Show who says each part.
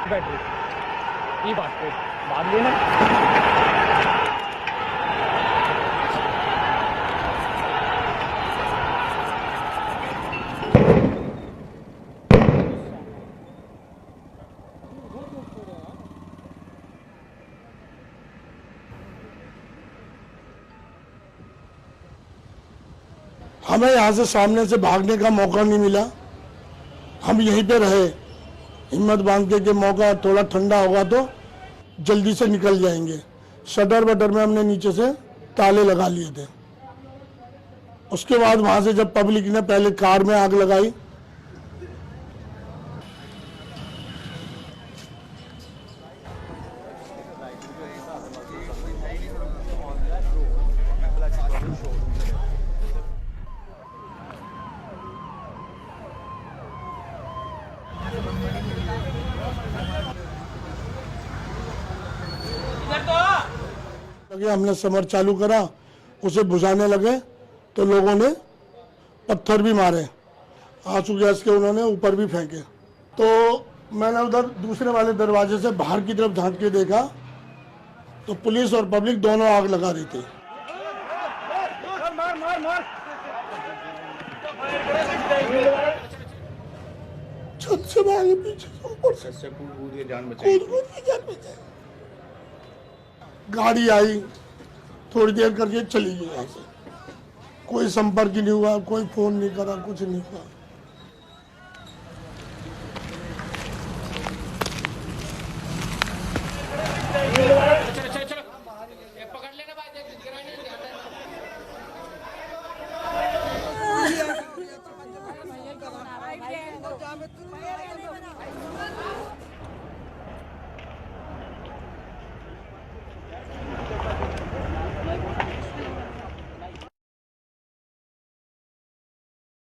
Speaker 1: Battery ये बात पे भाग लेना।
Speaker 2: हमें यहाँ से सामने से भागने का मौका नहीं मिला, हम यहीं पे रहे हिम्मत बांध के मौका थोड़ा ठंडा होगा तो जल्दी से निकल जाएंगे। शटर वटर में हमने नीचे से ताले लगा लिए थे। उसके बाद वहां से जब पब्लिक ने पहले कार में आग लगाई, लगे हमने समर चालू करा, उसे बुझाने लगे तो लोगों ने पत्थर भी मारे, आंसू गैस के उन्होंने ऊपर भी फेंके। तो मैंने उधर दूसरे वाले दरवाजे से बाहर की तरफ झांक के देखा तो पुलिस और पब्लिक दोनों आग लगा रही थी। छत से भागे, पीछे से ऊपर से कूद के जान बचाई। गाड़ी आई, थोड़ी देर करके चली गई यहाँ से। कोई संपर्क ही नहीं हुआ, कोई फोन नहीं करा, कुछ नहीं हुआ।
Speaker 3: पकड़ लेना भाई।